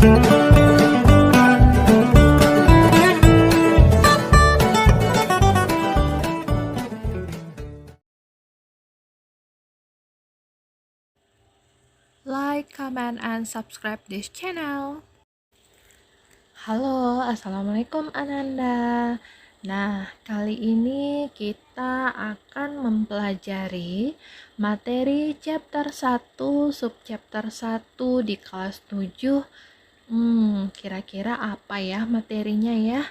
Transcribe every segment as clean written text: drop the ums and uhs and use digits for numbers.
Like, comment, and subscribe this channel. Halo, assalamualaikum Ananda. Nah, kali ini kita akan mempelajari materi chapter 1, subchapter 1 di kelas 7. Kira-kira apa ya materinya ya?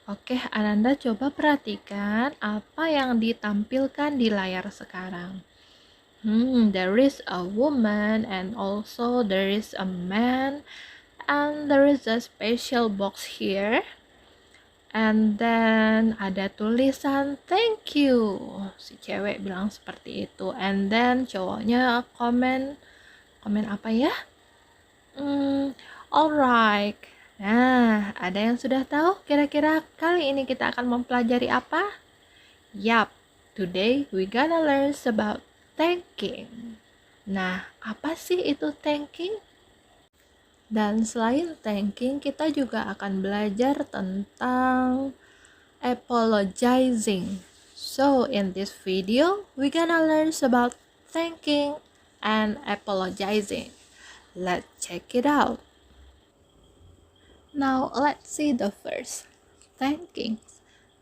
Oke, Ananda coba perhatikan apa yang ditampilkan di layar sekarang. There is a woman and also there is a man and there is a special box here and then ada tulisan thank you, si cewek bilang seperti itu, and then cowoknya komen apa ya? Alright. Nah, ada yang sudah tahu kira-kira kali ini kita akan mempelajari apa? Yup, today we gonna learn about thanking. Nah, apa sih itu thanking? Dan selain thanking, kita juga akan belajar tentang apologizing. So, in this video, we gonna learn about thanking and apologizing. Let's check it out. Now, let's see the first, thanking.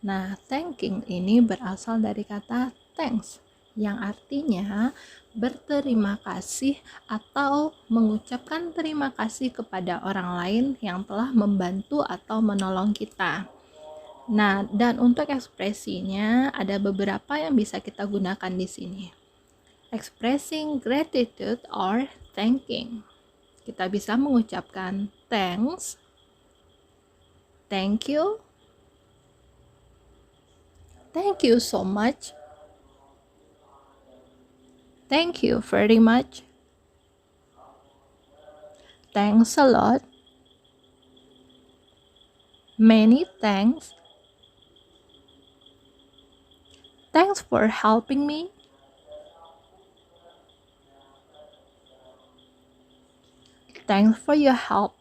Nah, thanking ini berasal dari kata thanks, yang artinya berterima kasih atau mengucapkan terima kasih kepada orang lain yang telah membantu atau menolong kita. Nah, dan untuk ekspresinya ada beberapa yang bisa kita gunakan di sini. Expressing gratitude or thanking. Kita bisa mengucapkan thanks, thank you so much, thank you very much, thanks a lot, many thanks, thanks for helping me, thanks for your help.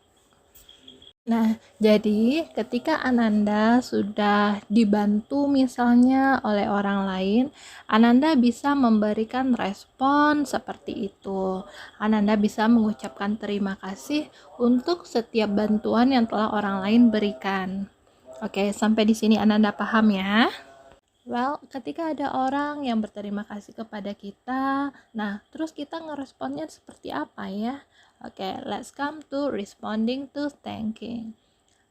Nah, jadi ketika Ananda sudah dibantu misalnya oleh orang lain, Ananda bisa memberikan respon seperti itu. Ananda bisa mengucapkan terima kasih untuk setiap bantuan yang telah orang lain berikan. Oke, sampai di sini Ananda paham ya? Well, ketika ada orang yang berterima kasih kepada kita, nah terus kita ngeresponnya seperti apa ya? Oke, let's come to responding to thanking.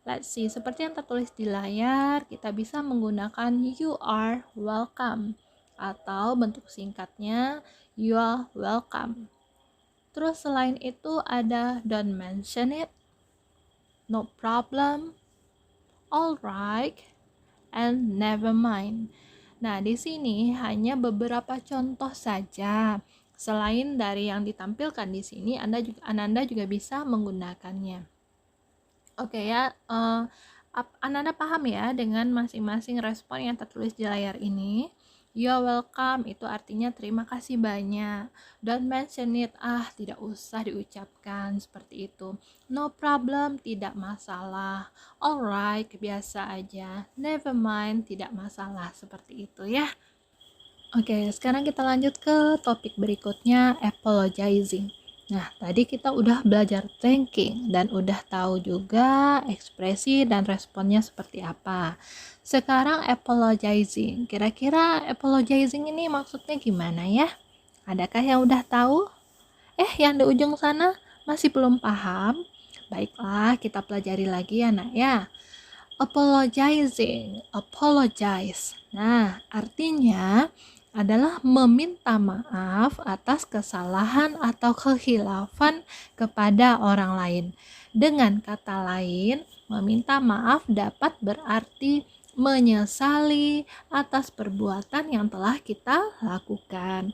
Let's see, seperti yang tertulis di layar, kita bisa menggunakan you are welcome atau bentuk singkatnya you are welcome. Terus selain itu ada don't mention it, no problem, alright, and never mind. Nah, di sini hanya beberapa contoh saja. Selain dari yang ditampilkan di sini, Ananda juga bisa menggunakannya. Oke ya, Ananda paham ya dengan masing-masing respon yang tertulis di layar ini. You're welcome itu artinya terima kasih banyak. Don't mention it, tidak usah diucapkan seperti itu. No problem, tidak masalah. Alright, biasa aja. Never mind, tidak masalah, seperti itu ya. Oke, sekarang kita lanjut ke topik berikutnya, apologizing. Nah, tadi kita udah belajar thanking dan udah tahu juga ekspresi dan responnya seperti apa. Sekarang apologizing. Kira-kira apologizing ini maksudnya gimana ya? Adakah yang udah tahu? Yang di ujung sana masih belum paham? Baiklah, kita pelajari lagi ya, Nak ya. Apologizing, apologize. Nah, artinya adalah meminta maaf atas kesalahan atau kekhilafan kepada orang lain. Dengan kata lain, meminta maaf dapat berarti menyesali atas perbuatan yang telah kita lakukan.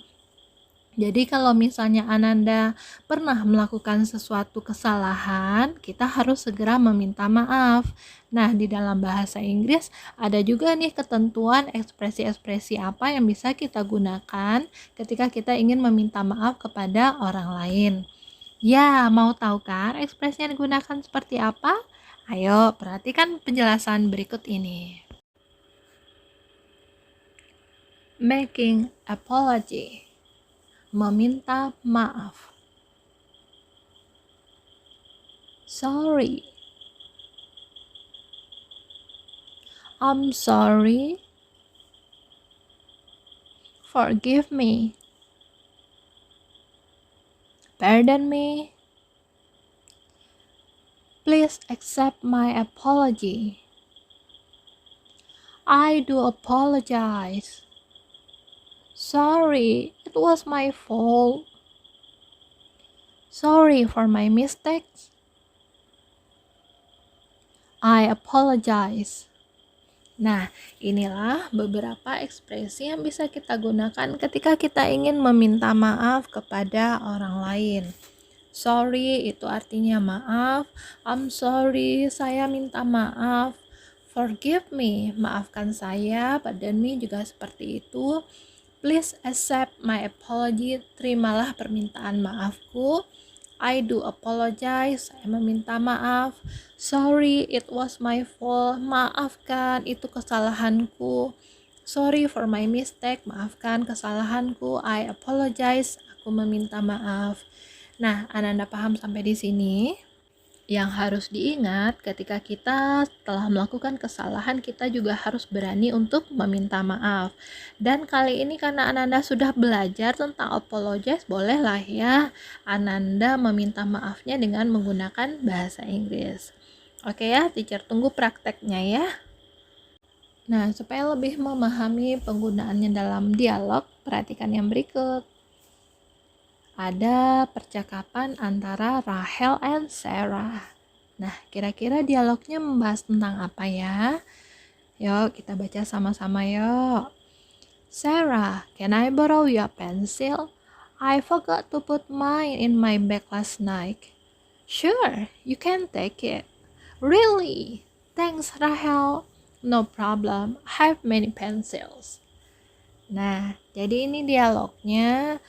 Jadi kalau misalnya Ananda pernah melakukan sesuatu kesalahan, kita harus segera meminta maaf. Nah, di dalam bahasa Inggris ada juga nih ketentuan ekspresi-ekspresi apa yang bisa kita gunakan ketika kita ingin meminta maaf kepada orang lain. Ya, mau tahu kan ekspresi yang digunakan seperti apa? Ayo, perhatikan penjelasan berikut ini. Making apology, meminta maaf. Sorry, I'm sorry. Forgive me. Pardon me. Please accept my apology. I do apologize. Sorry, it was my fault. Sorry for my mistakes. I apologize. Nah, inilah beberapa ekspresi yang bisa kita gunakan ketika kita ingin meminta maaf kepada orang lain. Sorry itu artinya maaf. I'm sorry, saya minta maaf. Forgive me, maafkan saya. Pardon me juga seperti itu. Please accept my apology, terimalah permintaan maafku. I do apologize, saya meminta maaf. Sorry, it was my fault, maafkan, itu kesalahanku. Sorry for my mistake, maafkan kesalahanku. I apologize, aku meminta maaf. Nah, Ananda paham sampai di sini? Yang harus diingat ketika kita telah melakukan kesalahan, kita juga harus berani untuk meminta maaf. Dan kali ini karena Ananda sudah belajar tentang apologize, bolehlah ya Ananda meminta maafnya dengan menggunakan bahasa Inggris. Oke ya, teacher tunggu prakteknya ya. Nah, supaya lebih memahami penggunaannya dalam dialog, perhatikan yang berikut. Ada percakapan antara Rachel and Sarah. Nah, kira-kira dialognya membahas tentang apa ya? Yuk, kita baca sama-sama yuk. Sarah, can I borrow your pencil? I forgot to put mine in my bag last night. Sure, you can take it. Really? Thanks, Rachel. No problem, I have many pencils. Nah, jadi ini dialognya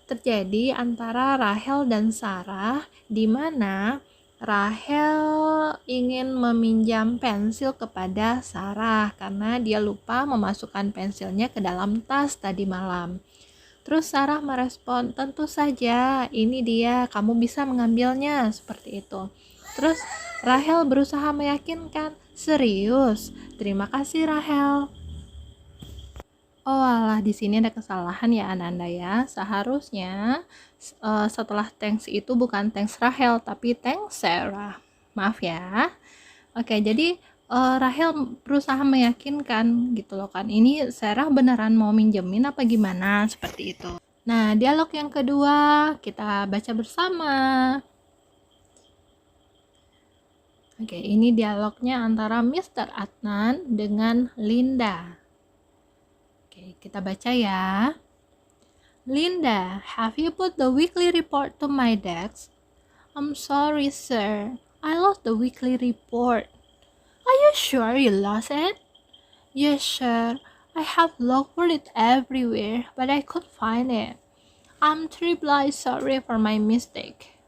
terjadi antara Rachel dan Sarah, di mana Rachel ingin meminjam pensil kepada Sarah karena dia lupa memasukkan pensilnya ke dalam tas tadi malam. Terus Sarah merespon, tentu saja, ini dia, kamu bisa mengambilnya, seperti itu. Terus Rachel berusaha meyakinkan, serius, terima kasih Rachel. Oh alah, di sini ada kesalahan ya Ananda ya. Seharusnya setelah thanks itu bukan thanks Rachel tapi thanks Sarah. Maaf ya. Oke, jadi Rachel berusaha meyakinkan gitu loh kan. Ini Sarah beneran mau minjemin apa gimana seperti itu. Nah, dialog yang kedua kita baca bersama. Oke, ini dialognya antara Mr. Adnan dengan Linda. Oke, kita baca ya. Linda, have you put the weekly report to my desk? I'm sorry, sir. I lost the weekly report. Are you sure you lost it? Yes, sir. I have looked for it everywhere, but I couldn't find it. I'm terribly sorry for my mistake.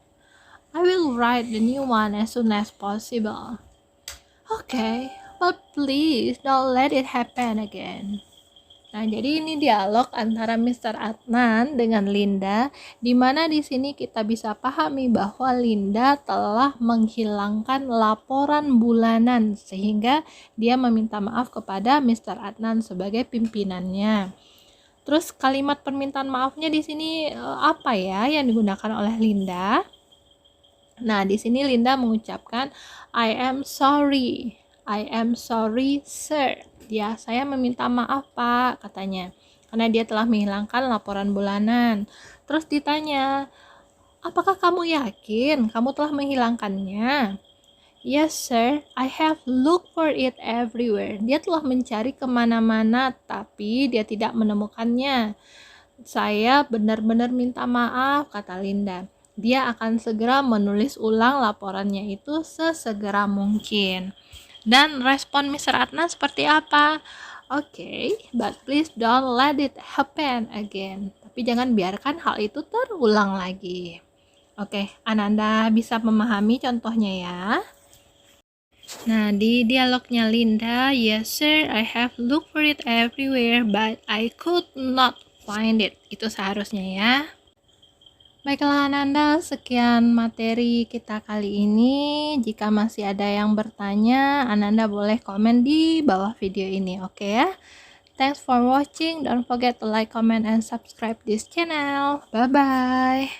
I will write the new one as soon as possible. Okay, but please don't let it happen again. Nah, jadi ini dialog antara Mr. Adnan dengan Linda, di mana di sini kita bisa pahami bahwa Linda telah menghilangkan laporan bulanan sehingga dia meminta maaf kepada Mr. Adnan sebagai pimpinannya. Terus kalimat permintaan maafnya di sini apa ya yang digunakan oleh Linda? Nah, di sini Linda mengucapkan I am sorry. I am sorry, sir. Ya, saya meminta maaf, Pak, katanya. Karena dia telah menghilangkan laporan bulanan. Terus ditanya, apakah kamu yakin kamu telah menghilangkannya? Yes, sir. I have looked for it everywhere. Dia telah mencari kemana-mana, tapi dia tidak menemukannya. Saya benar-benar minta maaf, kata Linda. Dia akan segera menulis ulang laporannya itu sesegera mungkin. Dan respon Mr. Adnan seperti apa? Okay, but please don't let it happen again. Tapi jangan biarkan hal itu terulang lagi. Oke, Ananda bisa memahami contohnya ya. Nah, di dialognya Linda, yes sir, I have looked for it everywhere, but I could not find it. Itu seharusnya ya. Baiklah Ananda, sekian materi kita kali ini. Jika masih ada yang bertanya, Ananda boleh komen di bawah video ini, oke ya? Thanks for watching. Don't forget to like, comment, and subscribe this channel. Bye-bye.